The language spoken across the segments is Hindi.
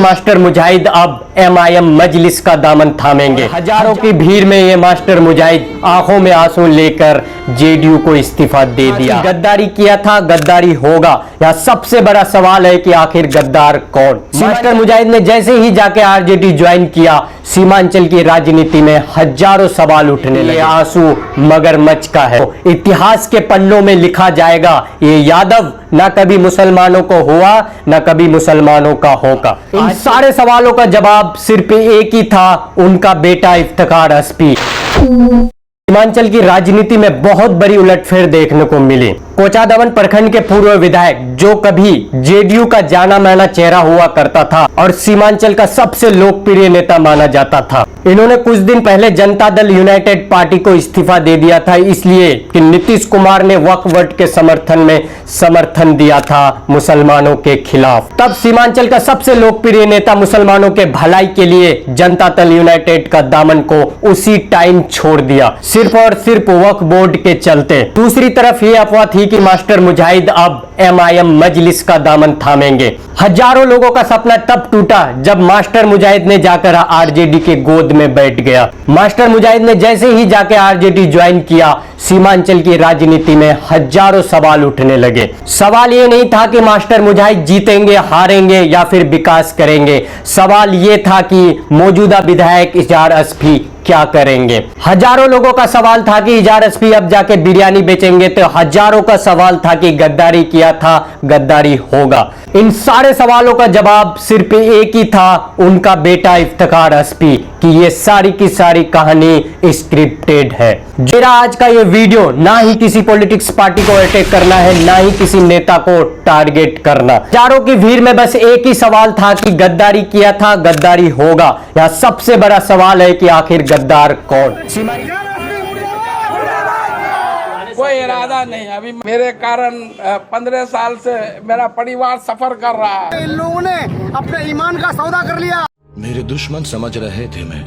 मास्टर मुजाहिद अब MIM मजलिस का दामन थामेंगे। हजारों की भीड़ में ये मास्टर मुजाहिद आंखों में आंसू लेकर JDU को इस्तीफा दे दिया। गद्दारी किया था, गद्दारी होगा। यहाँ सबसे बड़ा सवाल है कि आखिर गद्दार कौन। मास्टर मुजाहिद ने जैसे ही जाके RJD ज्वाइन किया, सीमांचल की राजनीति में हजारों सवाल उठने लगे। आंसू मगरमच्छ का है। इतिहास के पन्नों में लिखा जाएगा, ये यादव ना कभी मुसलमानों को हुआ ना कभी मुसलमानों का होगा। इन सारे सवालों का जवाब सिर्फ एक ही था, उनका बेटा इफ्तिखार हस्बी। सीमांचल की राजनीति में बहुत बड़ी उलटफेर देखने को मिली। कोचादवन प्रखंड के पूर्व विधायक जो कभी JDU का जाना माना चेहरा हुआ करता था और सीमांचल का सबसे लोकप्रिय नेता माना जाता था, इन्होंने कुछ दिन पहले जनता दल यूनाइटेड पार्टी को इस्तीफा दे दिया था, इसलिए कि नीतीश कुमार ने वक्फ बोर्ड के समर्थन में समर्थन दिया था मुसलमानों के खिलाफ। तब सीमांचल का सबसे लोकप्रिय नेता मुसलमानों के भलाई के लिए जनता दल यूनाइटेड का दामन को उसी टाइम छोड़ दिया, सिर्फ और सिर्फ वक्फ बोर्ड के चलते। दूसरी तरफ ये अफवाह थी कि मास्टर मुजाहिद अब MIM मजलिस का दामन थामेंगे। हजारों लोगों का सपना तब टूटा जब मास्टर मुजाहिद ने जाकर RJD के गोद में बैठ गया। मास्टर मुजाहिद ने जैसे ही जाके RJD ज्वाइन किया, सीमांचल की राजनीति में हजारों सवाल उठने लगे। सवाल ये नहीं था कि मास्टर मुजाहिद जीतेंगे, हारेंगे या फिर विकास करेंगे। सवाल ये था कि मौजूदा विधायक इजहार हस्बी क्या करेंगे। हजारों लोगों का सवाल था कि इजहार हस्बी अब जाके बिरयानी बेचेंगे, तो हजारों का सवाल था कि गद्दारी किया था, गद्दारी होगा। इन सारे सवालों का जवाब सिर्फ एक ही था, उनका बेटा इफ्तिखार हस्बी, कि ये सारी की सारी कहानी स्क्रिप्टेड है। मेरा आज का ये वीडियो ना ही किसी पॉलिटिक्स पार्टी को अटैक करना है, ना ही किसी नेता को टारगेट करना। हजारों की भीड़ में बस एक ही सवाल था कि गद्दारी किया था, गद्दारी होगा। यहाँ सबसे बड़ा सवाल है कि आखिर गद्दार कौन। कोई इरादा नहीं। अभी मेरे कारण 15 साल से मेरा परिवार सफर कर रहा है। इन लोगों ने अपने ईमान का सौदा कर लिया। मेरे दुश्मन समझ रहे थे मैं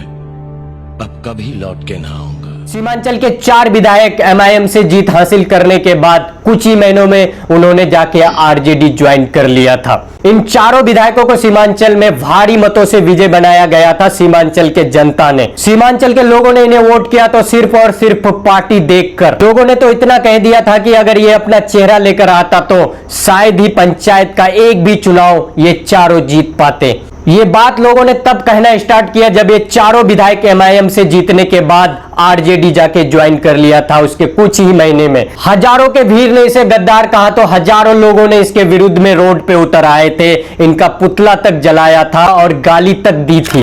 अब कभी लौट के ना आऊंगा। सीमांचल के 4 विधायक MIM से जीत हासिल करने के बाद कुछ ही महीनों में उन्होंने जाके RJD ज्वाइन कर लिया था। इन चारों विधायकों को सीमांचल में भारी मतों से विजय बनाया गया था। सीमांचल के जनता ने, सीमांचल के लोगों ने इन्हें वोट किया तो सिर्फ और सिर्फ पार्टी देखकर। लोगों ने तो इतना कह दिया था कि अगर ये अपना चेहरा लेकर आता तो शायद ही पंचायत का एक भी चुनाव ये चारों जीत पाते। ये बात लोगों ने तब कहना स्टार्ट किया जब ये चारों विधायक MIM से जीतने के बाद RJD जाके ज्वाइन कर लिया था। उसके कुछ ही महीने में हजारों के भीड़ ने इसे गद्दार कहा तो हजारों लोगों ने इसके विरुद्ध में रोड पे उतर आए थे, इनका पुतला तक जलाया था और गाली तक दी थी।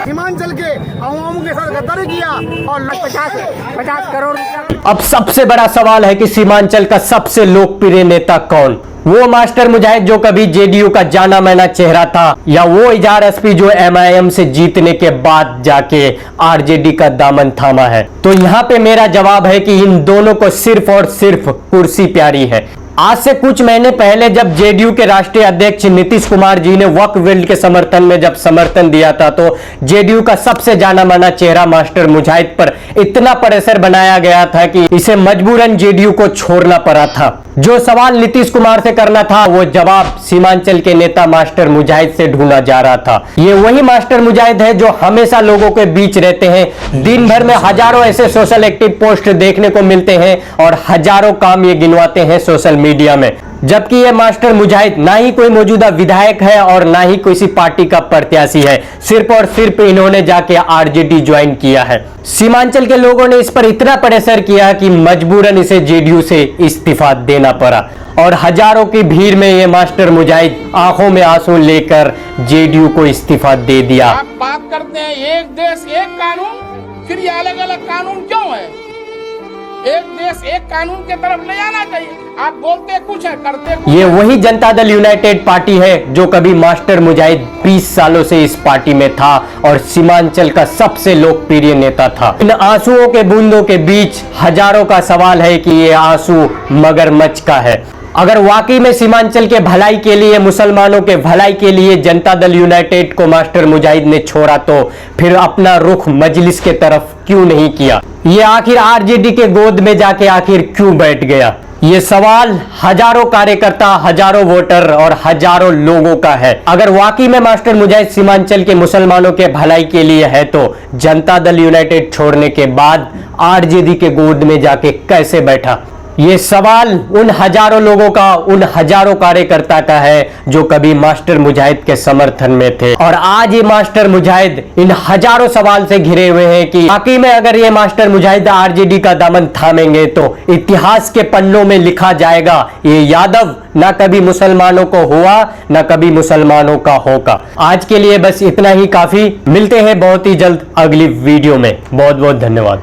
सीमांचल के अवाम के साथ गद्दारी किया और 50 करोड़। अब सबसे बड़ा सवाल है कि सीमांचल का सबसे लोकप्रिय नेता कौन। वो मास्टर मुजाहिद जो कभी JDU का जाना माना चेहरा था, या वो इजहार हस्बी जो MIM से जीतने के बाद जाके RJD का दामन थामा है। तो यहाँ पे मेरा जवाब है कि इन दोनों को सिर्फ और सिर्फ कुर्सी प्यारी है। आज से कुछ महीने पहले जब JDU के राष्ट्रीय अध्यक्ष नीतीश कुमार जी ने वक्फ बोर्ड के समर्थन में जब समर्थन दिया था, तो JDU का सबसे जाना माना चेहरा मास्टर मुजाहिद पर इतना प्रेशर बनाया गया था कि इसे मजबूरन JDU को छोड़ना पड़ा था। जो सवाल नीतीश कुमार से करना था वो जवाब सीमांचल के नेता मास्टर मुजाहिद से ढूंढा जा रहा था। ये वही मास्टर मुजाहिद है जो हमेशा लोगों के बीच रहते हैं। दिन भर में हजारों ऐसे सोशल एक्टिव पोस्ट देखने को मिलते हैं और हजारों काम ये गिनवाते हैं सोशल मीडिया में, जबकि ये मास्टर मुजाहिद ना ही कोई मौजूदा विधायक है और ना ही किसी पार्टी का प्रत्याशी है। सिर्फ और सिर्फ इन्होंने जाके RJD ज्वाइन किया है। सीमांचल के लोगों ने इस पर इतना प्रेशर किया कि मजबूरन इसे JDU से इस्तीफा देना पड़ा और हजारों की भीड़ में ये मास्टर मुजाहिद आंखों में आंसू लेकर JDU को इस्तीफा दे दिया। आप बात करते हैं एक देश एक कानून, फिर ये अलग अलग कानून क्यों है? एक देश एक कानून के तरफ ले जाना चाहिए। आप बोलते कुछ है, करते कुछ। ये वही जनता दल यूनाइटेड पार्टी है जो कभी मास्टर मुजाहिद 20 सालों से इस पार्टी में था और सीमांचल का सबसे लोकप्रिय नेता था। इन आंसुओं के बूंदों के बीच हजारों का सवाल है कि ये आंसू मगरमच्छ का है। अगर वाकई में सीमांचल के भलाई के लिए, मुसलमानों के भलाई के लिए जनता दल यूनाइटेड को मास्टर मुजाहिद ने छोड़ा तो फिर अपना रुख मजलिस के तरफ क्यों नहीं किया? ये आखिर RJD के गोद में जाके आखिर क्यों बैठ गया? ये सवाल हजारों कार्यकर्ता, हजारों वोटर और हजारों लोगों का है। अगर वाकई में मास्टर मुजाहिद सीमांचल के मुसलमानों के भलाई के लिए है तो जनता दल यूनाइटेड छोड़ने के बाद आरजेडी के गोद में जाके कैसे बैठा? ये सवाल उन हजारों लोगों का, उन हजारों कार्यकर्ता का है जो कभी मास्टर मुजाहिद के समर्थन में थे। और आज ये मास्टर मुजाहिद इन हजारों सवाल से घिरे हुए हैं कि वाकई में अगर ये मास्टर मुजाहिद आरजेडी का दामन थामेंगे तो इतिहास के पन्नों में लिखा जाएगा ये यादव ना कभी मुसलमानों को हुआ, ना कभी मुसलमानों का होगा। आज के लिए बस इतना ही काफी। मिलते हैं बहुत ही जल्द अगली वीडियो में। बहुत बहुत धन्यवाद।